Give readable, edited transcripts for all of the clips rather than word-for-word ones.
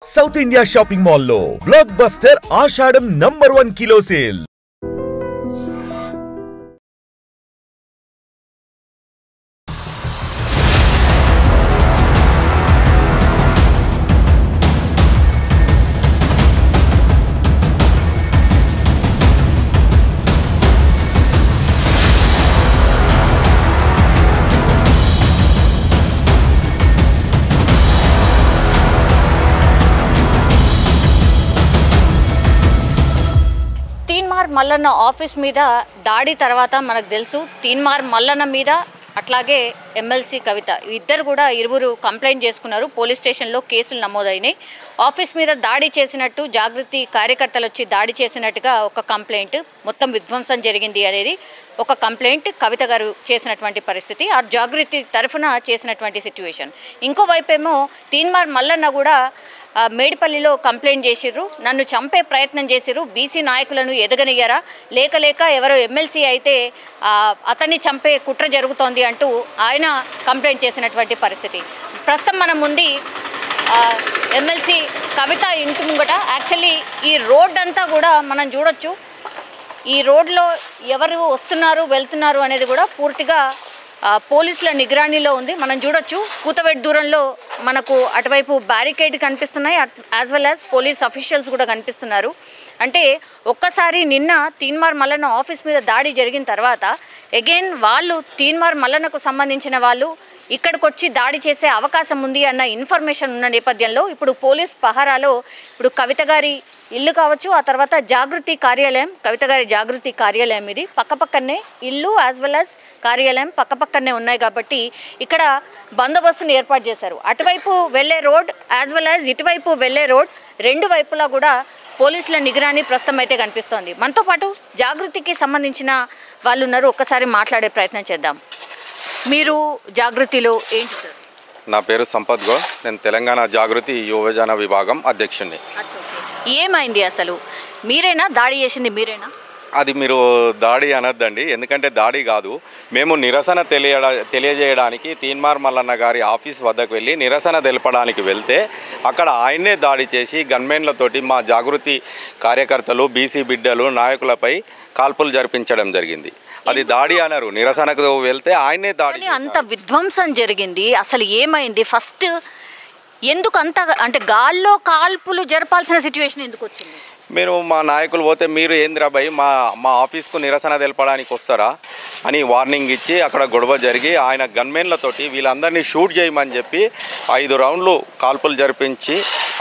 South India shopping mall లో blockbuster ఆషాఢం #1 kilo sale. Teenmaar Mallanna office మీద దాడి తర్వాత మనకు తెలుసు తీన్మార్ మల్లన్న మీద అట్లాగే ఎమ్మెల్సీ కవిత ఇద్దరు కూడా ఇరువురు కంప్లైంట్ చేసుకున్నారు. పోలీస్ స్టేషన్లో కేసులు నమోదైనాయి. ఆఫీస్ మీద దాడి చేసినట్టు జాగృతి కార్యకర్తలు వచ్చి దాడి చేసినట్టుగా ఒక కంప్లైంట్, మొత్తం విధ్వంసం జరిగింది అనేది ఒక కంప్లైంట్ కవిత గారు చేసినటువంటి పరిస్థితి, ఆ జాగృతి తరఫున చేసినటువంటి సిచ్యువేషన్. ఇంకోవైపు ఏమో తీన్మార్ మల్లన్న కూడా మేడిపల్లిలో కంప్లైంట్ చేసిర్రు, నన్ను చంపే ప్రయత్నం చేసిర్రు, బీసీ నాయకులను ఎదగనియ్యారా, లేక ఎవరో ఎమ్మెల్సీ అయితే అతన్ని చంపే కుట్ర జరుగుతోంది అంటూ ఆయన కంప్లైంట్ చేసినటువంటి పరిస్థితి. ప్రస్తుతం మనం ఉంది ఎమ్మెల్సీ కవిత ఇంటి ముంగట. యాక్చువల్లీ ఈ రోడ్ అంతా కూడా మనం చూడొచ్చు, ఈ రోడ్లో ఎవరు వస్తున్నారు వెళ్తున్నారు అనేది కూడా పూర్తిగా పోలీసుల నిగరాణిలో ఉంది. మనం చూడొచ్చు కూతవేటు దూరంలో మనకు అటువైపు బ్యారికేడ్ కనిపిస్తున్నాయి, as well as police officials కూడా కనిపిస్తున్నారు. అంటే ఒక్కసారి నిన్న తీన్మార్ మల్లన్న ఆఫీస్ మీద దాడి జరిగిన తర్వాత అగైన్ వాళ్ళు తీన్మార్ మల్లన్నకు సంబంధించిన వాళ్ళు ఇక్కడికి వచ్చి దాడి చేసే అవకాశం ఉంది అన్న ఇన్ఫర్మేషన్ ఉన్న నేపథ్యంలో ఇప్పుడు పోలీస్ పహారాలో ఇప్పుడు కవిత గారి ఇల్లు కావచ్చు, ఆ తర్వాత జాగృతి కార్యాలయం, కవిత గారి జాగృతి కార్యాలయం ఇది పక్కపక్కనే ఇల్లు యాజ్ వెల్ యాజ్ కార్యాలయం పక్కపక్కనే ఉన్నాయి కాబట్టి ఇక్కడ బందోబస్తుని ఏర్పాటు చేశారు. అటువైపు వెళ్ళే రోడ్ యాజ్ వెల్ యాజ్ ఇటువైపు వెళ్ళే రోడ్ రెండు వైపులా కూడా పోలీసుల నిగరాని ప్రస్తుతం అయితే కనిపిస్తోంది. మనతో పాటు జాగృతికి సంబంధించిన వాళ్ళు ఉన్నారు, ఒక్కసారి మాట్లాడే ప్రయత్నం చేద్దాం. మీరు జాగృతిలో ఏంటి సార్? నా పేరు సంపత్ గౌడ్, నేను తెలంగాణ జాగృతి యువజన విభాగం అధ్యక్షుడిని. ఏమైంది అసలు? మీరేనా దాడి చేసింది? మీరేనా? అది మీరు దాడి అనొద్దండి, ఎందుకంటే దాడి కాదు. మేము నిరసన తెలియజేయడానికి తీన్మార్ మల్లన్న గారి ఆఫీస్ వద్దకు వెళ్ళి నిరసన తెలపడానికి వెళ్తే అక్కడ ఆయన్నే దాడి చేసి గన్మెన్లతోటి మా జాగృతి కార్యకర్తలు, బీసీ బిడ్డలు, నాయకులపై కాల్పులు జరిపించడం జరిగింది. అది దాడి అనరు, నిరసనకు వెళ్తే ఆయనే దాడి. అంత విధ్వంసం జరిగింది, అసలు ఏమైంది? ఫస్ట్ ఎందుకు అంత అంటే గాల్లో కాల్పులు జరపాల్సిన సిచ్యువేషన్ ఎందుకు వచ్చింది? మీరు మా నాయకులు పోతే మీరు ఏంద్రాబాయ్ మా ఆఫీస్కు నిరసన తెలపడానికి వస్తారా అని వార్నింగ్ ఇచ్చి అక్కడ గొడవ జరిగి ఆయన గన్మెన్లతోటి వీళ్ళందరినీ షూట్ చేయమని చెప్పి 5 రౌండ్లు కాల్పులు జరిపించి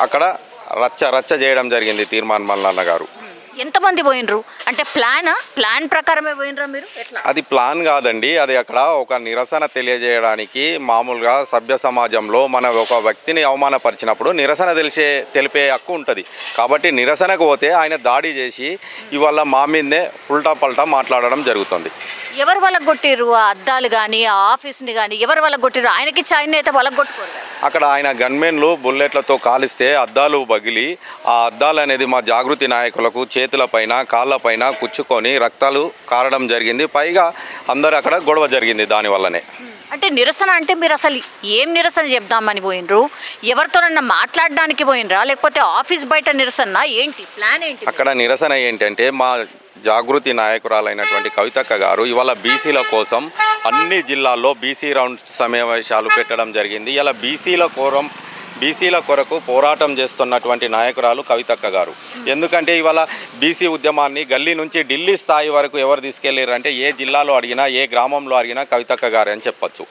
అక్కడ రచ్చ చేయడం జరిగింది తీన్మార్ మల్లన్న గారు. ఎంతమంది పోయినరు? అంటే ప్లాన్ ప్రకారమే పోయినరా మీరు? అది ప్లాన్ కాదండి, అది అక్కడ ఒక నిరసన తెలియజేయడానికి మామూలుగా సభ్య సమాజంలో మన ఒక వ్యక్తిని అవమానపరిచినప్పుడు నిరసన తెలిపే హక్కు ఉంటుంది. కాబట్టి నిరసనకు పోతే ఆయన దాడి చేసి ఇవాళ మా మీదే ఉల్టా పల్టా మాట్లాడడం జరుగుతుంది. ఎవరు వాళ్ళకు కొట్టిర్రు? ఆ అద్దాలు కానీ ఆ ఆఫీస్ని కానీ ఎవరు వాళ్ళకు కొట్టిర్రు? ఆయనకి ఆయన అయితే వాళ్ళకు కొట్టుకోరు. అక్కడ ఆయన గన్మెన్లు బుల్లెట్లతో కాలిస్తే అద్దాలు పగిలి ఆ అద్దాలు అనేది మా జాగృతి నాయకులకు చేతులపైన కాళ్ళపైన కుచ్చుకొని రక్తాలు కారడం జరిగింది. పైగా అందరు అక్కడ గొడవ జరిగింది దానివల్లనే. అంటే నిరసన అంటే మీరు అసలు ఏం నిరసన చెప్దామని పోయినరు? ఎవరితోనన్నా మాట్లాడడానికి పోయినరా, లేకపోతే ఆఫీస్ బయట నిరసన ఏంటి? ప్లాన్ ఏంటి? అక్కడ నిరసన ఏంటంటే మా జాగృతి నాయకురాలైనటువంటి కవితక్క గారు ఇవాళ బీసీల కోసం అన్ని జిల్లాల్లో బీసీ రౌండ్ సమావేశాలు పెట్టడం జరిగింది. ఇలా బీసీల కొరకు పోరాటం చేస్తున్నటువంటి నాయకురాలు కవితక్క గారు. ఎందుకంటే ఇవాళ బీసీ ఉద్యమాన్ని గల్లీ నుంచి ఢిల్లీ స్థాయి వరకు ఎవరు తీసుకెళ్ళారు అంటే ఏ జిల్లాలో అడిగినా ఏ గ్రామంలో అడిగినా కవితక్క గారు అని చెప్పచ్చు.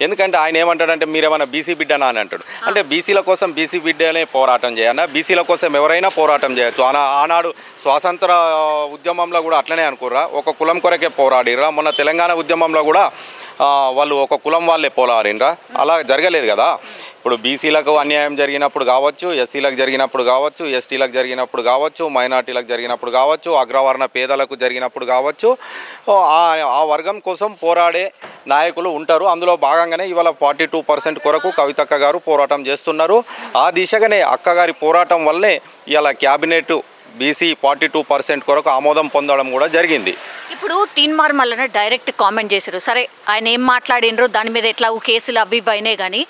ఎందుకంటే ఆయన ఏమంటాడంటే మీరేమన్నా బీసీ బిడ్డనా అని అంటాడు. అంటే బీసీల కోసం బీసీ బిడ్డనే పోరాటం చేయన్నా, బీసీల కోసం ఎవరైనా పోరాటం చేయొచ్చు. ఆనాడు స్వాతంత్ర ఉద్యమంలో కూడా అట్లనే అనుకుర్రా, ఒక కులం కొరకే పోరాడిర్రా. మొన్న తెలంగాణ ఉద్యమంలో కూడా వాళ్ళు ఒక కులం వాళ్ళే పోరాడినరా, అలా జరగలేదు కదా. ఇప్పుడు బీసీలకు అన్యాయం జరిగినప్పుడు కావచ్చు, ఎస్సీలకు జరిగినప్పుడు కావచ్చు, ఎస్టీలకు జరిగినప్పుడు కావచ్చు, మైనార్టీలకు జరిగినప్పుడు కావచ్చు, అగ్రవర్ణ పేదలకు జరిగినప్పుడు కావచ్చు, ఆ వర్గం కోసం పోరాడే నాయకులు ఉంటారు. అందులో భాగంగానే ఇవాళ 42% కొరకు కవితక్క గారు పోరాటం చేస్తున్నారు. ఆ దిశగానే అక్కగారి పోరాటం వల్లే ఇలా క్యాబినెట్ బీసీ 42% కొరకు ఆమోదం పొందడం కూడా జరిగింది. ఇప్పుడు తీన్మార్ మల్లన్న డైరెక్ట్ కామెంట్ చేశారు. సరే ఆయన ఏం మాట్లాడినరో దాని మీద ఎట్లా కేసులు అవి ఇవి అయినాయి, కానీ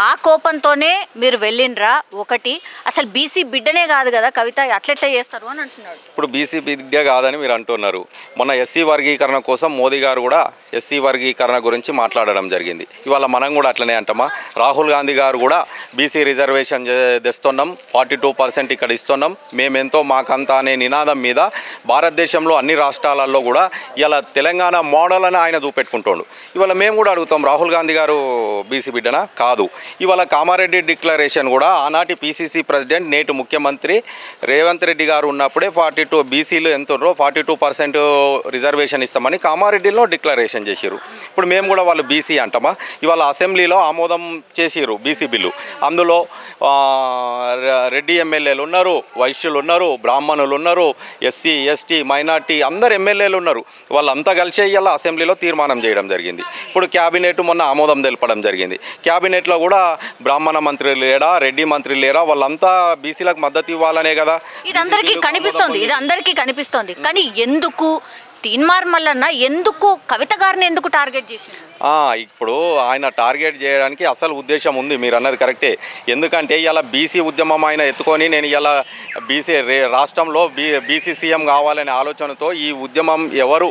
ఆ కోపంతోనే మీరు వెళ్ళినరా? ఒకటి అసలు బీసీ బిడ్డనే కాదు కదా కవిత, అట్లెట్లా చేస్తారు అని అంటున్నాడు. ఇప్పుడు బీసీ బిడ్డ కాదని మీరు అంటున్నారు. మొన్న ఎస్సీ వర్గీకరణ కోసం మోదీ గారు కూడా ఎస్సీ వర్గీకరణ గురించి మాట్లాడడం జరిగింది. ఇవాళ మనం కూడా అట్లనే అంటామా? రాహుల్ గాంధీ గారు కూడా బీసీ రిజర్వేషన్ తెస్తున్నాం, 42% ఇక్కడ ఇస్తున్నాం, మేమెంతో మాకంతా అనే నినాదం మీద భారతదేశంలో అన్ని రాష్ట్రాలలో కూడా ఇలా తెలంగాణ మోడల్ అని ఆయన చూపెట్టుకుంటాడు. ఇవాళ మేము కూడా అడుగుతాం, రాహుల్ గాంధీ గారు బీసీ బిడ్డనా? కాదు. ఇవాళ కామారెడ్డి డిక్లరేషన్ కూడా ఆనాటి పీసీసీ ప్రెసిడెంట్ నేటి ముఖ్యమంత్రి రేవంత్ రెడ్డి గారు ఉన్నప్పుడే 42 బీసీలు ఎంత 42% రిజర్వేషన్ ఇస్తామని కామారెడ్డిలో డిక్లరేషన్ చేసిరు. ఇప్పుడు మేము కూడా వాళ్ళు బీసీ అంటామా? ఇవాళ అసెంబ్లీలో ఆమోదం చేసిరు బీసీ బిల్లు. అందులో రెడ్డి ఎమ్మెల్యేలు ఉన్నారు, వైశ్యులు ఉన్నారు, బ్రాహ్మణులు ఉన్నారు, ఎస్సీ ఎస్టీ మైనార్టీ అందరు ఎమ్మెల్యేలు ఉన్నారు. వాళ్ళంతా కలిసి ఇవాళ అసెంబ్లీలో తీర్మానం చేయడం జరిగింది. ఇప్పుడు క్యాబినెట్ మొన్న ఆమోదం తెలపడం జరిగింది. క్యాబినెట్లో కూడా బ్రాహ్మణ మంత్రి లేడా, రెడ్డి మంత్రి లేరా, వాళ్ళంతా బీసీలకు మద్దతు ఇవ్వాలనే కదా. ఇది అందరికీ కనిపిస్తోంది, కానీ ఎందుకు తీన్మార్ మల్లన్న ఎందుకు కవిత గారిని ఎందుకు టార్గెట్ చేసింది? ఇప్పుడు ఆయన టార్గెట్ చేయడానికి అసలు ఉద్దేశం ఉంది, మీరు అన్నది కరెక్టే. ఎందుకంటే ఇలా బీసీ ఉద్యమం ఆయన ఎత్తుకొని నేను ఇలా బీసీ రాష్ట్రంలో బీసీ సీఎం కావాలనే ఆలోచనతో ఈ ఉద్యమం ఎవరు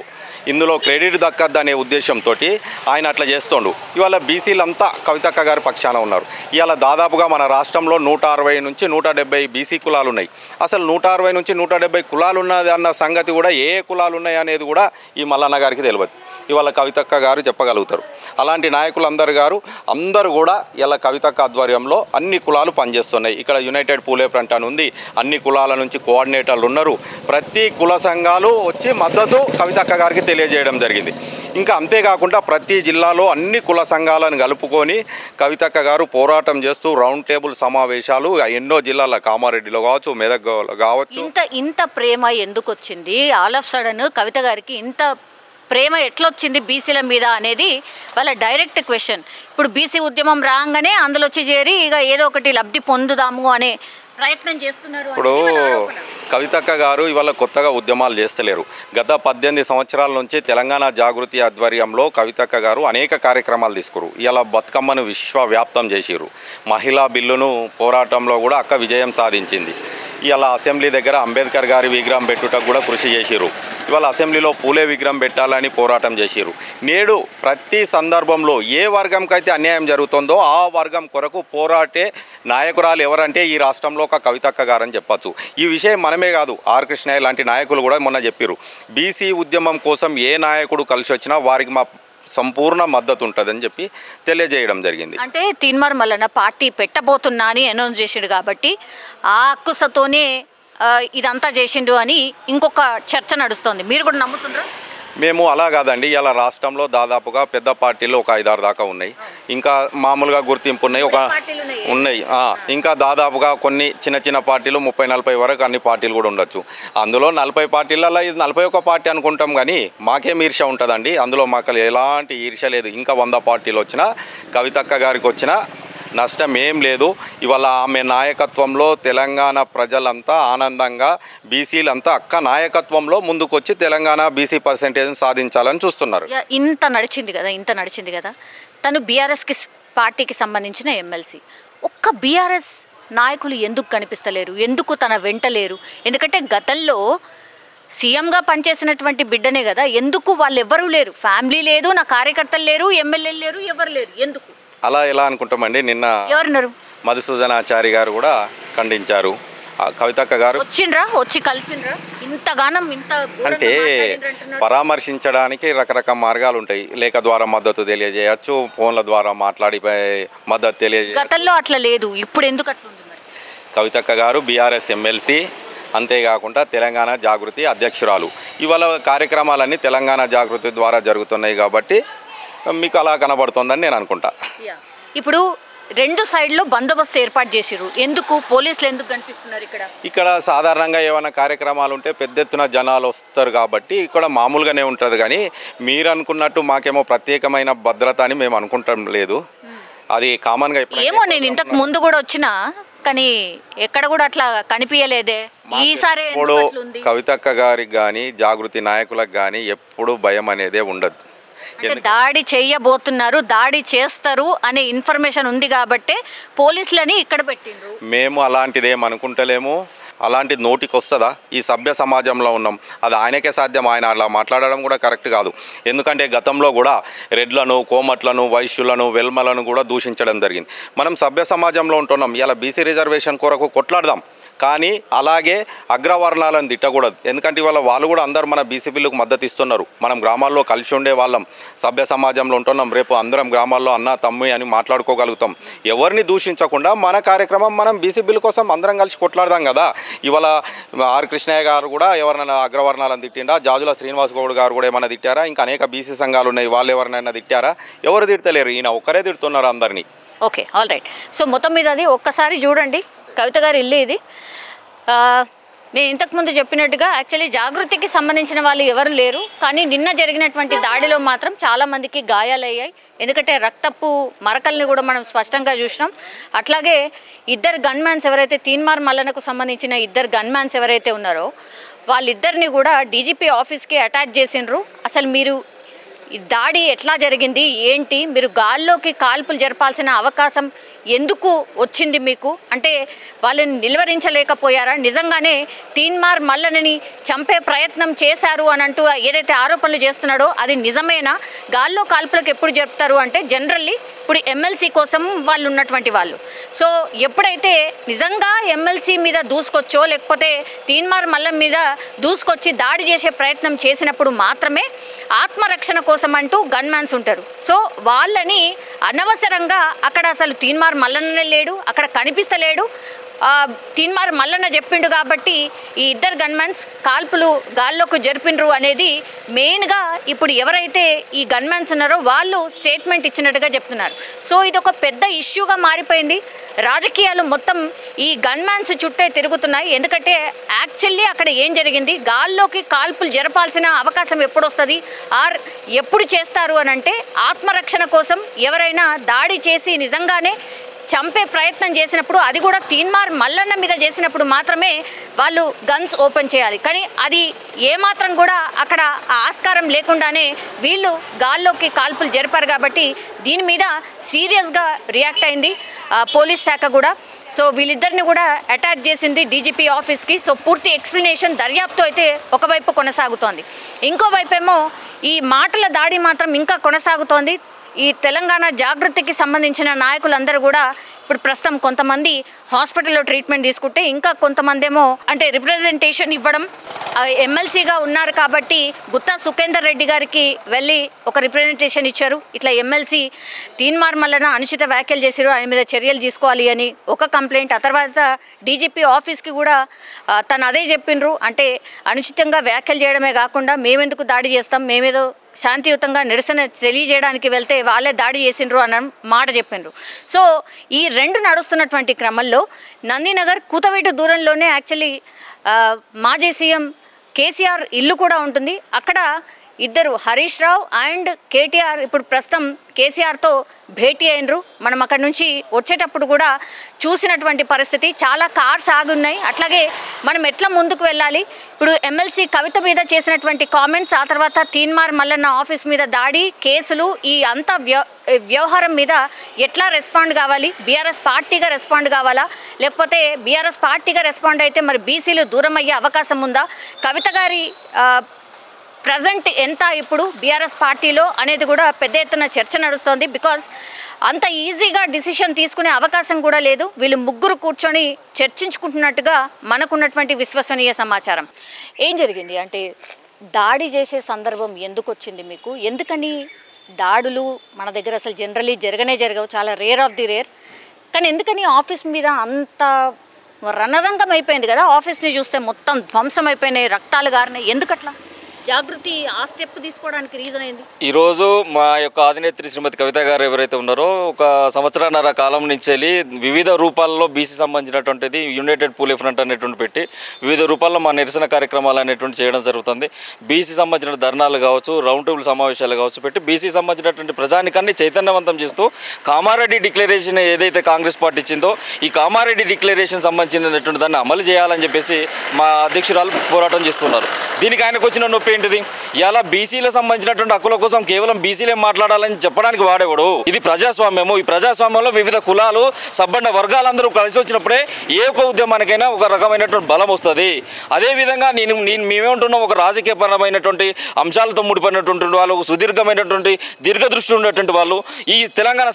ఇందులో క్రెడిట్ దక్కద్దనే ఉద్దేశంతో ఆయన అట్లా చేస్తుండు. ఇవాళ బీసీలంతా కవితక్క గారి పక్షాన ఉన్నారు. ఇవాళ దాదాపుగా మన రాష్ట్రంలో 160 నుంచి 170 బీసీ కులాలు ఉన్నాయి. అసలు 160 నుంచి 170 కులాలు ఉన్నది అన్న సంగతి కూడా ఏ కులాలు ఉన్నాయి అనేది కూడా ఈ మల్లన్న గారికి తెలియదు. ఇవాళ కవితక్క గారు చెప్పగలుగుతారు. అలాంటి అందరూ కూడా ఇలా కవితక్క ఆధ్వర్యంలో అన్ని కులాలు పనిచేస్తున్నాయి. ఇక్కడ యునైటెడ్ పూలే ఫ్రంట్ అని ఉంది, అన్ని కులాల నుంచి కోఆర్డినేటర్లు ఉన్నారు. ప్రతి కుల సంఘాలు వచ్చి మద్దతు కవితక్క గారికి తెలియజేయడం జరిగింది. ఇంకా అంతేకాకుండా ప్రతి జిల్లాలో అన్ని కుల సంఘాలను కలుపుకొని కవితక్క గారు పోరాటం చేస్తూ రౌండ్ టేబుల్ సమావేశాలు ఎన్నో జిల్లాల కామారెడ్డిలో కావచ్చు, మెదక్ కావచ్చు. ఇంత ప్రేమ ఎందుకు వచ్చింది ఆల్ ఆఫ్ సడన్ కవిత గారికి? ఇంత ప్రేమ ఎట్లొచ్చింది బీసీల మీద అనేది వాళ్ళ డైరెక్ట్ క్వశ్చన్. ఇప్పుడు బీసీ ఉద్యమం రాగానే అందులో వచ్చి చేరి ఇక ఏదో ఒకటి లబ్ధి పొందుదాము అనే ప్రయత్నం చేస్తున్నారు. ఇప్పుడు కవితక్క గారు ఇవాళ కొత్తగా ఉద్యమాలు చేస్తలేరు. గత 18 సంవత్సరాల నుంచి తెలంగాణ జాగృతి ఆధ్వర్యంలో కవితక్క గారు అనేక కార్యక్రమాలు తీసుకురు. ఇలా బతుకమ్మను విశ్వవ్యాప్తం చేసిరు. మహిళా బిల్లును పోరాటంలో కూడా అక్క విజయం సాధించింది. ఇలా అసెంబ్లీ దగ్గర అంబేద్కర్ గారి విగ్రహం పెట్టుటకు కూడా కృషి చేసిరు. ఇవాళ అసెంబ్లీలో పూలే విగ్రహం పెట్టాలని పోరాటం చేసిరు. నేడు ప్రతి సందర్భంలో ఏ వర్గంకైతే అన్యాయం జరుగుతుందో ఆ వర్గం కొరకు పోరాటే నాయకురాలు ఎవరంటే ఈ రాష్ట్రంలో ఒక కవితక్క గారని చెప్పచ్చు. ఈ విషయం మనమే కాదు, ఆర్ కృష్ణయ్య లాంటి నాయకులు కూడా మొన్న చెప్పారు. బీసీ ఉద్యమం కోసం ఏ నాయకుడు కలిసి వచ్చినా వారికి మా సంపూర్ణ మద్దతు ఉంటుందని చెప్పి తెలియజేయడం జరిగింది. అంటే తీన్మార్ మల్లన్న పార్టీ పెట్టబోతున్నా అని అనౌన్స్ చేసిండు కాబట్టి ఆ అక్కుసతోనే ఇదంతా చేసిండు అని ఇంకొక చర్చ నడుస్తోంది. మీరు కూడా నమ్ముతుండ్రా? మేము అలా కాదండి. ఇలా రాష్ట్రంలో దాదాపుగా పెద్ద పార్టీలు ఒక 5-6 దాకా ఉన్నాయి. ఇంకా మామూలుగా గుర్తింపు ఉన్నాయి. ఇంకా దాదాపుగా కొన్ని చిన్న చిన్న పార్టీలు 30-40 వరకు అన్ని పార్టీలు కూడా ఉండొచ్చు. అందులో 40 పార్టీలలో ఇది 41 పార్టీ అనుకుంటాం, కానీ మాకేం ఈర్ష్య ఉంటుందండి. అందులో మాకు ఎలాంటి ఈర్ష్య లేదు. ఇంకా 100 పార్టీలు వచ్చినా కవితక్క గారికి వచ్చినా నష్టం ఏం లేదు. ఇవాళ ఆమె నాయకత్వంలో తెలంగాణ ప్రజలంతా ఆనందంగా బీసీలంతా అక్క నాయకత్వంలో ముందుకొచ్చి తెలంగాణ బీసీ పర్సెంటేజ్ సాధించాలని చూస్తున్నారు. ఇంత నడిచింది కదా తను బీఆర్ఎస్కి పార్టీకి సంబంధించిన ఎమ్మెల్సీ. ఒక్క బీఆర్ఎస్ నాయకులు ఎందుకు కనిపిస్తలేరు? ఎందుకు తన వెంట లేరు? ఎందుకంటే గతంలో సీఎంగా పనిచేసినటువంటి బిడ్డనే కదా, ఎందుకు వాళ్ళు ఎవ్వరూ లేరు? ఫ్యామిలీ లేదు, నా కార్యకర్తలు లేరు, ఎమ్మెల్యేలు లేరు, ఎవరు లేరు, ఎందుకు? అలా ఎలా అనుకుంటామండి. నిన్న ఎవరున్నారు? మధుసూదనాచారి గారు కూడా ఖండించారు. కవితక్క గారు వచ్చి కలిసిండ్రా? ఇంతగానం అంటే పరామర్శించడానికి రకరకాల మార్గాలు ఉంటాయి. లేఖ ద్వారా మద్దతు తెలియజేయచ్చు, ఫోన్ల ద్వారా మాట్లాడి మద్దతు తెలియజేయచ్చు. గతంలో అట్లా లేదు, ఇప్పుడు ఎందుకు అట్లా ఉంది? కవితక్క గారు బీఆర్ఎస్ ఎమ్మెల్సీ, అంతేకాకుండా తెలంగాణ జాగృతి అధ్యక్షురాలు. ఇవాళ కార్యక్రమాలన్నీ తెలంగాణ జాగృతి ద్వారా జరుగుతున్నాయి కాబట్టి మీకు అలా కనబడుతుందని నేను అనుకుంటా. ఇప్పుడు 2 సైడ్లో బందోబస్తు ఏర్పాటు చేసిరు. ఎందుకు? పోలీసులు ఎందుకు కనిపిస్తున్నారు ఇక్కడ? సాధారణంగా ఏమైనా కార్యక్రమాలు ఉంటే పెద్ద ఎత్తున జనాలు వస్తారు కాబట్టి ఇక్కడ మామూలుగానే ఉంటుంది. కానీ మీరు అనుకున్నట్టు మాకేమో ప్రత్యేకమైన భద్రత అని మేము అనుకుంటాం లేదు. అది కామన్గా ఏమో. నేను ఇంతకు ముందు కూడా వచ్చిన కానీ ఎక్కడ కూడా అట్లా కనిపించలేదే. ఈసారి ఇప్పుడు కవితక్క గారికి కానీ జాగృతి నాయకులకు కానీ ఎప్పుడు భయం అనేదే ఉండదు. దాడి చేయబోతున్నారు, దాడి చేస్తారు అనే ఇన్ఫర్మేషన్ ఉంది కాబట్టి పోలీసులని ఇక్కడ పెట్టిండ్రు. మేము అలాంటిదేం అనుకుంటలేము. అలాంటిది నోటికి వస్తుందా? ఈ సభ్య సమాజంలో ఉన్నాం, అది ఆయనకే సాధ్యం. ఆయన అలా మాట్లాడడం కూడా కరెక్ట్ కాదు. ఎందుకంటే గతంలో కూడా రెడ్లను, కోమట్లను, వైశ్యులను, వెల్మలను కూడా దూషించడం జరిగింది. మనం సభ్య సమాజంలో ఉంటున్నాం. ఇలా బీసీ రిజర్వేషన్ కొరకు కొట్లాడదాం, కానీ అలాగే అగ్రవర్ణాలను తిట్టకూడదు. ఎందుకంటే ఇవాళ వాళ్ళు కూడా అందరూ మన బీసీ బిల్లుకు మద్దతు ఇస్తున్నారు. మనం గ్రామాల్లో కలిసి ఉండే వాళ్ళం, సభ్య సమాజంలో ఉంటున్నాం. రేపు అందరం గ్రామాల్లో అన్న తమ్మి అని మాట్లాడుకోగలుగుతాం. ఎవరిని దూషించకుండా మన కార్యక్రమం మనం బీసీ బిల్లు కోసం అందరం కలిసి కొట్లాడదాం కదా. ఇవాళ ఆర్ కృష్ణయ్య గారు కూడా ఎవరైనా అగ్రవర్ణాలను తిట్టిండా? జాజుల శ్రీనివాస్ గౌడ్ గారు కూడా ఏమైనా తిట్టారా? ఇంకా అనేక బీసీ సంఘాలు ఉన్నాయి, వాళ్ళు ఎవరినైనా తిట్టారా? ఎవరు తిడతలేరు, ఈయన ఒక్కరే తిడుతున్నారు అందరినీ. Okay, all right. సో మొత్తం మీద అది ఒక్కసారి చూడండి, కవిత గారి ఇల్లు ఇది. నేను ఇంతకుముందు చెప్పినట్టుగా యాక్చువల్లీ జాగృతికి సంబంధించిన వాళ్ళు ఎవరు లేరు, కానీ నిన్న జరిగినటువంటి దాడిలో మాత్రం చాలామందికి గాయాలయ్యాయి. ఎందుకంటే రక్తపు మరకల్ని కూడా మనం స్పష్టంగా చూసినాం. అట్లాగే ఇద్దరు గన్మ్యాన్స్ ఎవరైతే తీన్మార్ మల్లన్నకు సంబంధించిన ఇద్దరు గన్మ్యాన్స్ ఎవరైతే ఉన్నారో వాళ్ళిద్దరిని కూడా డీజీపీ ఆఫీస్కి అటాచ్ చేసిండ్రు. అసలు మీరు ఈ దాడి ఎట్లా జరిగింది ఏంటి, మీరు గాల్లోకి కాల్పులు జరపాల్సిన అవకాశం ఎందుకు వచ్చింది మీకు, అంటే వాళ్ళని నిలువరించలేకపోయారా? నిజంగానే తీన్మార్ మల్లన్నని చంపే ప్రయత్నం చేశారు అని అంటూ ఏదైతే ఆరోపణలు చేస్తున్నాడో అది నిజమేనా? గాల్లో కాల్పులకు ఎప్పుడు జరుపుతారు అంటే జనరల్లీ ఇప్పుడు ఎమ్మెల్సీ కోసం వాళ్ళు ఉన్నటువంటి వాళ్ళు. సో ఎప్పుడైతే నిజంగా ఎమ్మెల్సీ మీద దూసుకొచ్చో లేకపోతే తీన్మార్ మల్లన్న మీద దూసుకొచ్చి దాడి చేసే ప్రయత్నం చేసినప్పుడు మాత్రమే ఆత్మరక్షణ కోసం అంటూ గన్మ్యాన్స్ ఉంటారు. సో వాళ్ళని అనవసరంగా అక్కడ అసలు తీన్మార్ మల్లన్ననే లేడు, అక్కడ కనిపిస్తలేడు. తీన్మార్ మల్లన్న చెప్పిండు కాబట్టి ఈ ఇద్దరు గన్మ్యాన్స్ కాల్పులు గాల్లోకి జరిపిండ్రు అనేది మెయిన్గా ఇప్పుడు ఎవరైతే ఈ గన్మ్యాన్స్ ఉన్నారో వాళ్ళు స్టేట్మెంట్ ఇచ్చినట్టుగా చెప్తున్నారు. సో ఇది ఒక పెద్ద ఇష్యూగా మారిపోయింది. రాజకీయాలు మొత్తం ఈ గన్మ్యాన్స్ చుట్టే తిరుగుతున్నాయి. ఎందుకంటే యాక్చువల్లీ అక్కడ ఏం జరిగింది, గాల్లోకి కాల్పులు జరపాల్సిన అవకాశం ఎప్పుడు వస్తుంది ఆర్ ఎప్పుడు చేస్తారు అని అంటే ఆత్మరక్షణ కోసం ఎవరైనా దాడి చేసి నిజంగానే చంపే ప్రయత్నం చేసినప్పుడు, అది కూడా తీన్మార్ మల్లన్న మీద చేసినప్పుడు మాత్రమే వాళ్ళు గన్స్ ఓపెన్ చేయాలి. కానీ అది ఏమాత్రం కూడా అక్కడ ఆస్కారం లేకుండానే వీళ్ళు గాల్లోకి కాల్పులు జరిపారు కాబట్టి దీని మీద సీరియస్గా రియాక్ట్ అయింది పోలీస్ శాఖ కూడా. సో వీళ్ళిద్దరిని కూడా అటాచ్ చేసింది డీజీపీ ఆఫీస్కి. సో పూర్తి ఎక్స్ప్లెనేషన్ దర్యాప్తు అయితే ఒకవైపు కొనసాగుతోంది, ఇంకోవైపు ఏమో ఈ మాటల దాడి మాత్రం ఇంకా కొనసాగుతోంది. ఈ తెలంగాణ జాగృతికి సంబంధించిన నాయకులందరూ కూడా ఇప్పుడు ప్రస్తుతం కొంతమంది హాస్పిటల్లో ట్రీట్మెంట్ తీసుకుంటే ఇంకా కొంతమంది ఏమో అంటే రిప్రజెంటేషన్ ఇవ్వడం, ఎమ్మెల్సీగా ఉన్నారు కాబట్టి గుత్తా సుఖేందర్ రెడ్డి గారికి వెళ్ళి ఒక రిప్రజెంటేషన్ ఇచ్చారు. ఇట్లా ఎమ్మెల్సీ తీన్మార్ మల్లన్న అనుచిత వ్యాఖ్యలు చేశారు, ఆయన మీద చర్యలు తీసుకోవాలి అని ఒక కంప్లైంట్. ఆ తర్వాత డీజీపీ ఆఫీస్కి కూడా తను అదే చెప్పిండ్రు, అంటే అనుచితంగా వ్యాఖ్యలు చేయడమే కాకుండా మేమెందుకు దాడి చేస్తాం, మేమేదో శాంతియుతంగా నిరసన తెలియజేయడానికి వెళ్తే వాళ్ళే దాడి చేసిండ్రు అన్న మాట చెప్పిండ్రు. సో ఈ రెండు నడుస్తున్నటువంటి క్రమంలో నందినగర్ కూతవేటు దూరంలోనే యాక్చువల్లీ మాజీ సీఎం కేసీఆర్ ఇల్లు కూడా ఉంటుంది. అక్కడ ఇద్దరు హరీష్ రావు అండ్ కేటీఆర్ ఇప్పుడు ప్రస్తుతం కేసీఆర్తో భేటీ అయినరు. మనం అక్కడ నుంచి వచ్చేటప్పుడు కూడా చూసినటువంటి పరిస్థితి, చాలా కార్స్ ఆగున్నాయి. అట్లాగే మనం ఎట్లా ముందుకు వెళ్ళాలి, ఇప్పుడు ఎమ్మెల్సీ కవిత మీద చేసినటువంటి కామెంట్స్, ఆ తర్వాత తీన్మార్ మల్లన్న ఆఫీస్ మీద దాడి కేసులు, ఈ అంతా వ్యవహారం మీద ఎట్లా రెస్పాండ్ కావాలి, బీఆర్ఎస్ పార్టీగా రెస్పాండ్ కావాలా, లేకపోతే బీఆర్ఎస్ పార్టీగా రెస్పాండ్ అయితే మరి బీసీలు దూరం అయ్యే అవకాశం ఉందా, కవిత గారి ప్రజెంట్ ఎంత ఇప్పుడు బీఆర్ఎస్ పార్టీలో అనేది కూడా పెద్ద ఎత్తున చర్చ నడుస్తోంది. బికాజ్ అంత ఈజీగా డిసిషన్ తీసుకునే అవకాశం కూడా లేదు. వీళ్ళు ముగ్గురు కూర్చొని చర్చించుకుంటున్నట్టుగా మనకున్నటువంటి విశ్వసనీయ సమాచారం. ఏం జరిగింది అంటే దాడి చేసే సందర్భం ఎందుకు వచ్చింది మీకు, ఎందుకని దాడులు మన దగ్గర అసలు జనరలీ జరగవు, చాలా రేర్ ఆఫ్ ది రేర్, కానీ ఎందుకని ఆఫీస్ మీద అంత రణరంగం అయిపోయింది కదా, ఆఫీస్ని చూస్తే మొత్తం ధ్వంసం అయిపోయినాయి, రక్తాలు గారినాయి, ఎందుకట్లా? జాగృతి ఆ స్టెప్ తీసుకోవడానికి రీజన్ ఏంది? ఈరోజు మా యొక్క అధినేత్రి శ్రీమతి కవిత గారు ఎవరైతే ఉన్నారో ఒక సంవత్సరాన్నర కాలం నుంచి వెళ్ళి వివిధ రూపాల్లో బీసీ సంబంధించినటువంటిది యునైటెడ్ పూలే ఫ్రంట్ అనేటువంటి పెట్టి వివిధ రూపాల్లో మా నిరసన కార్యక్రమాలు అనేటువంటి చేయడం జరుగుతుంది. బీసీ సంబంధించిన ధర్నాలు కావచ్చు, రౌండ్ టేబుల్ సమావేశాలు కావచ్చు పెట్టి బీసీ సంబంధించినటువంటి ప్రజానికాన్ని చైతన్యవంతం చేస్తూ కామారెడ్డి డిక్లరేషన్ ఏదైతే కాంగ్రెస్ పార్టీ ఇచ్చిందో ఈ కామారెడ్డి డిక్లరేషన్ సంబంధించినటువంటి దాన్ని అమలు చేయాలని చెప్పేసి మా అధ్యక్షురాలు పోరాటం చేస్తున్నారు. దీనికి ఆయనకు వచ్చిన నొప్పి ఏంటిది? ఇలా బీసీలకు సంబంధించినటువంటి హక్కుల కోసం కేవలం బీసీలే మాట్లాడాలని చెప్పడానికి వాడేవాడు. ఇది ప్రజాస్వామ్యము. ఈ ప్రజాస్వామ్యంలో వివిధ కులాలు సబ్బండ వర్గాలందరూ కలిసి వచ్చినప్పుడే ఏ ఒక్క ఉద్యమానికైనా ఒక రకమైనటువంటి బలం వస్తుంది. అదేవిధంగా మేమేమంటున్నాం, ఒక రాజకీయపరమైనటువంటి అంశాలతో ముడిపడినటువంటి వాళ్ళు, సుదీర్ఘమైనటువంటి దీర్ఘదృష్టి ఉన్నటువంటి వాళ్ళు, ఈ తెలంగాణ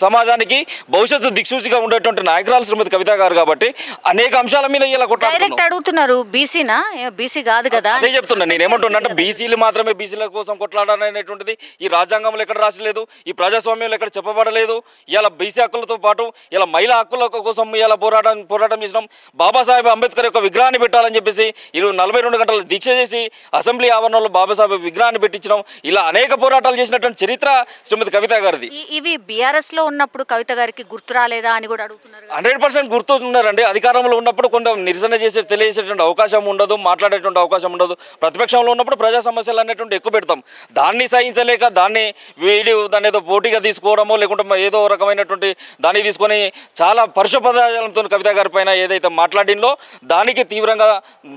సమాజానికి భవిష్యత్తు దిక్సూచిగా ఉండేటువంటి నాయకురాలు శ్రీమతి కవిత గారు కాబట్టి అనేక అంశాల మీద ఇలా డైరెక్ట్ అడుగుతున్నారు. బీసీనా? బీసీ కాదు కదా. అదే చెప్తున్నా. నేనేమంటున్నా అంటే బీసీలు మాత్రమే బీసీల కోసం కొట్లాడాలనేటువంటిది ఈ రాజ్యాంగంలో ఎక్కడ రాసలేదు, ఈ ప్రజాస్వామ్యంలో ఎక్కడ చెప్పబడలేదు. ఇలా బీసీ హక్కులతో పాటు ఇలా మహిళా హక్కుల కోసం ఇలా పోరాటం చేసినాం. బాబాసాహెబ్ అంబేద్కర్ యొక్క విగ్రహాన్ని పెట్టాలని చెప్పేసి 42 గంటల దీక్ష చేసి అసెంబ్లీ ఆవరణలో బాబాసాహెబ్ విగ్రహాన్ని పెట్టించినాం. ఇలా అనేక పోరాటాలు చేసినటువంటి చరిత్ర శ్రీమతి కవిత గారిది. ఇవి బీఆర్ఎస్ లో ఉన్నప్పుడు కవిత గారికి గుర్తు రాలేదా అని కూడా అడుగుతున్నారు. 100% గుర్తున్నారండి. అధికారంలో ఉన్నప్పుడు కొంత నిరసన తెలియజేసేటువంటి అవకాశం ఉండదు, మాట్లాడేటువంటి అవకాశం ఉండదు. ప్రతిపక్షంలో ఉన్నప్పుడు ప్రజా సమస్యలు అనేటువంటి ఎక్కువ పెడతాం. దాన్ని సహించలేక దాన్ని ఏదో పోటీగా తీసుకోవడమో లేకుంటే ఏదో రకమైనటువంటి దాన్ని తీసుకొని చాలా పరుష పదాలతో కవిత గారి పైన ఏదైతే మాట్లాడిందో దానికి తీవ్రంగా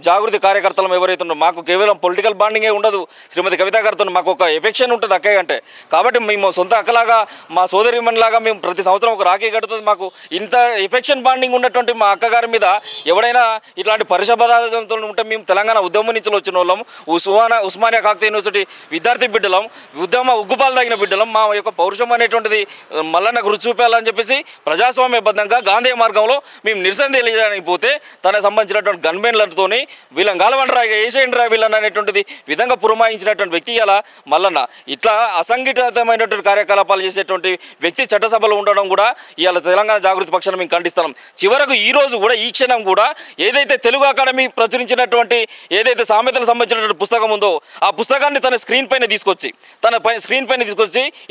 జాగృతి కార్యకర్తలు ఎవరైతే ఉన్నారో మాకు కేవలం పొలిటికల్ బాండింగే ఉండదు. శ్రీమతి కవిత గారితో మాకు ఒక ఎఫెక్షన్ ఉంటుంది అక్కయ్య అంటే. కాబట్టి మేము సొంత అక్కలాగా మా సోదరిమణిలాగా మేము ప్రతి సంవత్సరం ఒక రాఖీ కడుతుంది. మాకు ఇంత ఎఫెక్షన్ బాండింగ్ ఉన్నటువంటి మా అక్కగారి మీద ఎవడైనా ఇట్లాంటి పరుష పదాలతో ఉంటే మేము తెలంగాణ ఉద్యమం నుంచి వచ్చిన వాళ్ళం, ఉస్మానియా కాకతీయ యూనివర్సిటీ విద్యార్థి బిడ్డలం, ఉగ్గుపాలు తగిన బిడ్డలం. మా యొక్క పౌరుషం అనేటువంటిది మల్లన్నకు రుచి చూపాలని చెప్పేసి ప్రజాస్వామ్యబద్ధంగా గాంధీ మార్గంలో మేము నిరసన తెలియజేయడానికి పోతే తనకు సంబంధించినటువంటి గన్మెన్లతో వీళ్ళని గాలవండరాయిగా వేసేయండిరా వీళ్ళని అనేటువంటిది విధంగా పురమాయించినటువంటి వ్యక్తి ఇలా మల్లన్న. ఇట్లా అసంఘటితమైనటువంటి కార్యకలాపాలు చేసేటువంటి వ్యక్తి చట్టసభలో ఉండడం కూడా ఇవాళ తెలంగాణ జాగృతి పక్షాన్ని మేము ఖండిస్తున్నాం. చివరకు ఈ రోజు కూడా ఈ క్షణం కూడా ఏదైతే తెలుగు అకాడమీ ప్రచురించినటువంటి ఏదైతే సామెతలకు సంబంధించినటువంటి పుస్తకం ఉందో ఆ పుస్తకాన్ని తన స్క్రీన్ పైన తీసుకొచ్చి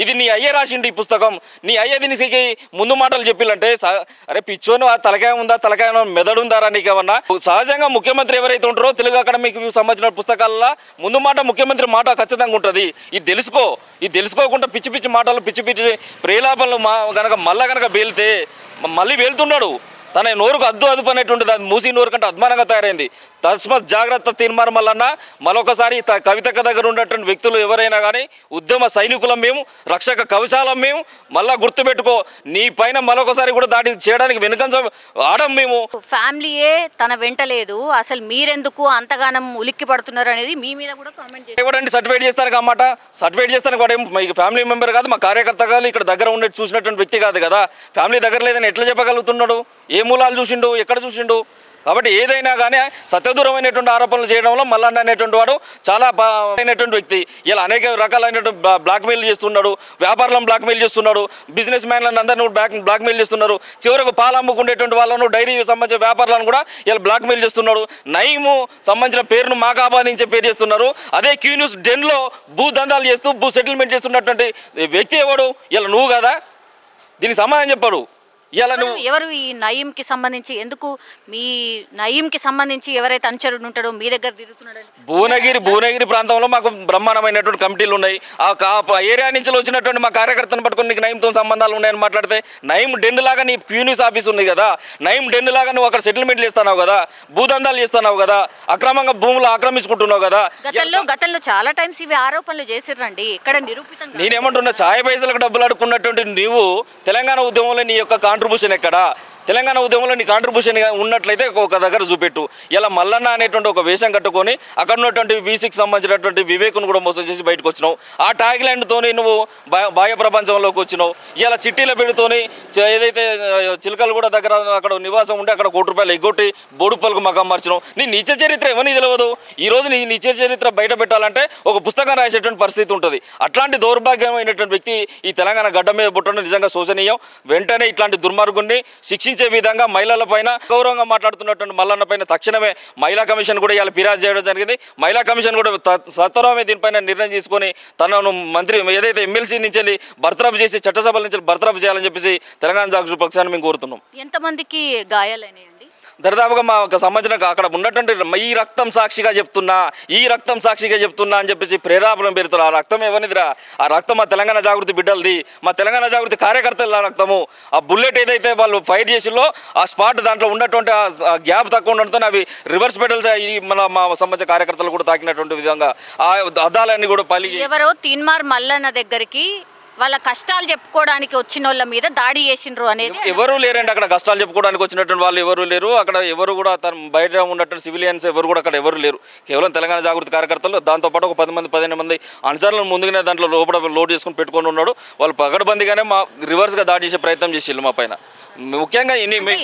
ఇది నీ అయ్యే రాసిండి ఈ పుస్తకం, నీ అయ్యే దీనికి ముందు మాటలు చెప్పిల్లంటే అరే పిచ్చోను ఆ తలకాయ ఉందా, తలకాయ మెదడు ఉందారా నీకేమన్నా? సహజంగా ముఖ్యమంత్రి ఎవరైతే ఉంటారో తెలుగు అకాడమీకి సంబంధించిన పుస్తకాలలో ముందు మాట ముఖ్యమంత్రి మాట ఖచ్చితంగా ఉంటుంది. ఇది తెలుసుకోకుండా పిచ్చి పిచ్చి మాటలు పిచ్చి పిచ్చి ప్రేలాపనలు గనక పేలితే మళ్ళీ పేలుతున్నాడు. తన నోరుకు అదుపు అనేటువంటిది అది మూసి నోరు కంటే అద్మానంగా తయారైంది. తస్మత్ జాగ్రత్త తీర్మానం వలన మరొకసారి కవితక్క దగ్గర ఉన్నటువంటి వ్యక్తులు ఎవరైనా కానీ ఉద్యమ సైనికులం మేము, రక్షక కవచాలం మేము. మళ్ళా గుర్తుపెట్టుకో, నీ పైన మరొకసారి కూడా దాడి చేయడానికి వెనుకంజ ఆడం మేము. ఫ్యామిలీయే తన వెంట లేదు, అసలు మీరెందుకు అంతగానం ఉలిక్కి పడుతున్నారు అనేది మీ మీద కూడా కామెంట్ చేయండి. సర్టిఫైడ్ చేస్తానికి అన్నమాట. సర్టిఫైడ్ చేస్తానికి వాడు మీ ఫ్యామిలీ మెంబర్ కాదు, మా కార్యకర్త కాదు, ఇక్కడ దగ్గర ఉండే చూసినటువంటి వ్యక్తి కాదు కదా. ఫ్యామిలీ దగ్గర లేదని ఎట్లా చెప్పగలుగుతున్నాడు? ఏ మూలాలు చూసిండు, ఎక్కడ చూసిండు? కాబట్టి ఏదైనా కానీ సత్యదూరమైనటువంటి ఆరోపణలు చేయడంలో మల్లన్న అనేటువంటి వాడు చాలా అయినటువంటి వ్యక్తి. ఇలా అనేక రకాలైనటువంటి బ్లాక్మెయిల్ చేస్తున్నాడు, వ్యాపారులను బ్లాక్మెయిల్ చేస్తున్నాడు, బిజినెస్ మ్యాన్లను అందరినీ బ్లాక్మెయిల్ చేస్తున్నారు. చివరకు పాలు అమ్ముకునేటువంటి వాళ్ళను, డైరీ సంబంధించిన వ్యాపారులను కూడా ఇలా బ్లాక్మెయిల్ చేస్తున్నాడు. నయీము సంబంధించిన పేరును మాకు ఆపాదించే పేరు చేస్తున్నారు. అదే క్యూ న్యూస్ డెన్లో భూదందాలు చేస్తూ భూ సెటిల్మెంట్ చేస్తున్నటువంటి వ్యక్తి ఎవడు? ఇలా నువ్వు కదా. దీనికి సమాధానం చెప్పాడు. ఎవరు ఈ నయీంకి సంబంధించి, ఎందుకు మీ నయీంకి సంబంధించి ఎవరైతే అనుచరుడు ఉంటాడో మీ దగ్గర తిరుగుతున్నాడు? భువనగిరి ప్రాంతంలో మాకు బ్రహ్మాండమైనటువంటి కమిటీలు ఉన్నాయి. ఆ ఏరియా నుంచి వచ్చినటువంటి మా కార్యకర్తను పట్టుకొని నీకు నయీంతో సంబంధాలు ఉన్నాయని మాట్లాడితే, నయీం డెన్ లాగా నీ క్యూనిస్ ఆఫీస్ ఉంది కదా, నయీం డెన్ లాగా నువ్వు అక్కడ సెటిల్మెంట్లు చేస్తున్నావు కదా, భూదందాలు చేస్తున్నావు కదా, అక్రమంగా భూములు ఆక్రమించుకుంటున్నావు కదా. గతంలో చాలా టైమ్స్ ఇవి ఆరోపణలు చేసిర్రండి, ఇక్కడ నిరూపితంగా. నేనేమంటున్నా, ఛాయ పైసలకు డబ్బులు అడుక్కున్నటువంటి నీవు తెలంగాణ ఉద్యమంలో నీ యొక్క కాంట్రిబ్యూషన్ ఎక్కడా? తెలంగాణ ఉద్యమంలో నీ కాంట్రిబ్యూషన్ ఉన్నట్లయితే ఒక దగ్గర చూపెట్టు. ఇలా మల్లన్న అనేటువంటి ఒక వేషం కట్టుకొని అక్కడ ఉన్నటువంటి V6 సంబంధించినటువంటి వివేకును కూడా మోసం చేసి బయటకు వచ్చినావు. ఆ ట్యాగ్ ల్యాండ్తోని నువ్వు బాహ్య ప్రపంచంలోకి వచ్చినావు. ఇలా చిట్టీల పెడుతోని ఏదైతే చిలకలు కూడా దగ్గర అక్కడ నివాసం ఉంటే అక్కడ ₹1 ఎగ్గొట్టి బోడుపల్లకు మగం మార్చినావు. నీ నిత్య చరిత్ర ఎవరిని తెలియదు. ఈరోజు నీ నిత్య చరిత్ర బయట పెట్టాలంటే ఒక పుస్తకం రాసేటువంటి పరిస్థితి ఉంటుంది. అట్లాంటి దౌర్భాగ్యమైనటువంటి వ్యక్తి ఈ తెలంగాణ గడ్డ మీద పుట్టడం నిజంగా శోచనీయం. వెంటనే ఇట్లాంటి దుర్మార్గుడిని శిక్షించి ప్రశ్నించే విధంగా మహిళల పైన గౌరవంగా మాట్లాడుతున్నటువంటి మల్లన్న పైన తక్షణమే మహిళా కమిషన్ కూడా ఇవాళ ఫిర్యాదు చేయడం జరిగింది. మహిళా కమిషన్ కూడా సత్వరమే దీనిపైన నిర్ణయం తీసుకొని తనను మంత్రి ఏదైతే ఎమ్మెల్సీ నుంచి వెళ్ళి బర్తరఫ్ చేసి చట్టసభల నుంచి బర్తరఫ్ చేయాలని చెప్పేసి తెలంగాణ జాగృతి పక్షాన్ని మేము కోరుతున్నాం. ఎంతమందికి గాయాలైనాయండి? దరిదాపుగా మాకు సంబంధించిన అక్కడ ఉన్నటువంటి ఈ రక్తం సాక్షిగా చెప్తున్నా అని చెప్పేసి ప్రేరేపణ పెడతారు. ఆ రక్తం ఎవరిదిరా? ఆ రక్తం మా తెలంగాణ జాగృతి బిడ్డలది, మా తెలంగాణ జాగృతి కార్యకర్తల రక్తము. ఆ బుల్లెట్ ఏదైతే వాళ్ళు ఫైట్ చేసిలో ఆ స్పాట్ దాంట్లో ఉన్నటువంటి ఆ గ్యాప్ తక్కువ ఉండడంతో అవి రివర్స్ పెడల్స్ మా సంబంధించిన కార్యకర్తలు కూడా తాకినటువంటి విధంగా ఆ అద్దాలన్నీ కూడా పలిగి ఎవరో తీన్మార్ మల్లన్న దగ్గరికి వాళ్ళ కష్టాలు చెప్పుకోవడానికి వచ్చిన వాళ్ళ మీద దాడి చేసిండ్రు అనేది ఎవరు లేరండి. అక్కడ కష్టాలు చెప్పుకోవడానికి వచ్చినటువంటి వాళ్ళు ఎవరు లేరు. అక్కడ ఎవరు కూడా బయట ఉన్నటువంటి సివిలియన్స్ ఎవరు కూడా అక్కడ ఎవరు లేరు. కేవలం తెలంగాణ జాగృతి కార్యకర్తలు, దాంతోపాటు ఒక 15 మంది అనుచరులను ముందుగానే దాంట్లో లోడ్ చేసుకుని పెట్టుకొని ఉన్నాడు. వాళ్ళు పగడబందిగానే మా రివర్స్గా దాడి చేసే ప్రయత్నం చేసి మా పైన ముఖ్యంగా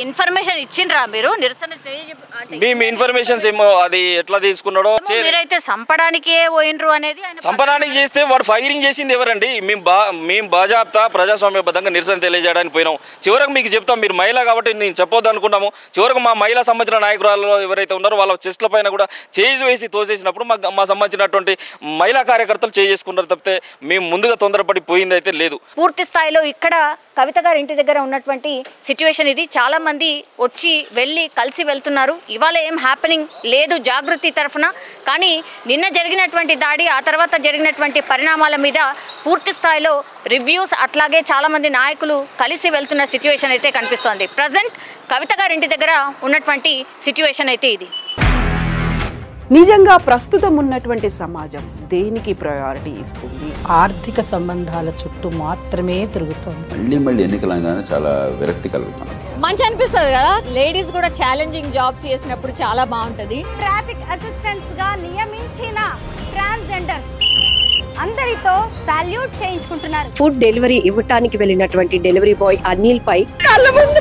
ఇన్ఫర్మేషన్ ఇచ్చిండ్రా మీరు? నిరసన మీ ఇన్ఫర్మేషన్స్ ఏమో అది ఎట్లా తీసుకున్నాడో మీరైతే చంపడానికే పోయినరు అనేది. చంపడానికి చేస్తే వాడు ఫైరింగ్ చేసింది ఎవరండి? మేము బాజాప్తా ప్రజాస్వామ్యబద్ధంగా నిరసన తెలియజేయడానికి పోయినాం. చివరకు మీకు చెప్తాం, మీరు మహిళ కాబట్టి నేను చెప్పొద్దు అనుకున్నాము. చివరకు మా మహిళా సంబంధించిన నాయకురాలు ఎవరైతే ఉన్నారో వాళ్ళ చెస్ట్ల పైన కూడా చేయి వేసి తోసేసినప్పుడు మా సంబంధించినటువంటి మహిళా కార్యకర్తలు చేసుకున్నారు తప్పితే మేము ముందుగా తొందరపడి పోయింది అయితే లేదు. పూర్తి స్థాయిలో ఇక్కడ కవిత గారి ఇంటి దగ్గర ఉన్నటువంటి సిచ్యువేషన్ ఇది. చాలా మంది వచ్చి వెళ్ళి కలిసి వెళ్తున్నారు. ఇవాళ ఏం హ్యాపెనింగ్ లేదు జాగృతి తరఫున. కానీ నిన్న జరిగినటువంటి దాడి, ఆ తర్వాత జరిగినటువంటి పరిణామాల మీద పూర్తి స్థాయిలో రివ్యూస్, అట్లాగే చాలామంది నాయకులు కలిసి వెళ్తున్న సిచ్యువేషన్ అయితే కనిపిస్తోంది. ప్రజెంట్ కవిత గారి ఇంటి దగ్గర ఉన్నటువంటి సిచ్యువేషన్ అయితే ఇది. నిజంగా ప్రస్తుతం ఉన్నటువంటి సమాజం దేనికి ప్రయారిటీ ఇస్తుంది? ఆర్థిక సంబంధాల చుట్టూ మాత్రమే తిరుగుతుంది. మళ్ళీ ఎన్నికలంగానే చాలా విరక్తి కలుగుతాను. మంచి అనిపిస్తుంది కదా, లేడీస్ కూడా ఛాలెంజింగ్ జాబ్స్ చేసినప్పుడు చాలా బాగుంటది. ట్రాఫిక్ అసిస్టెంట్స్ గా నియమించిన ట్రాన్స్జెండర్స్ అందరితో సాల్యూట్ చేయించుకుంటున్నారు. ఫుడ్ డెలివరీ ఇవ్వటానికి వెళ్ళినటువంటి డెలివరీ బాయ్ అనిల్ పై కళ్ళ ముందు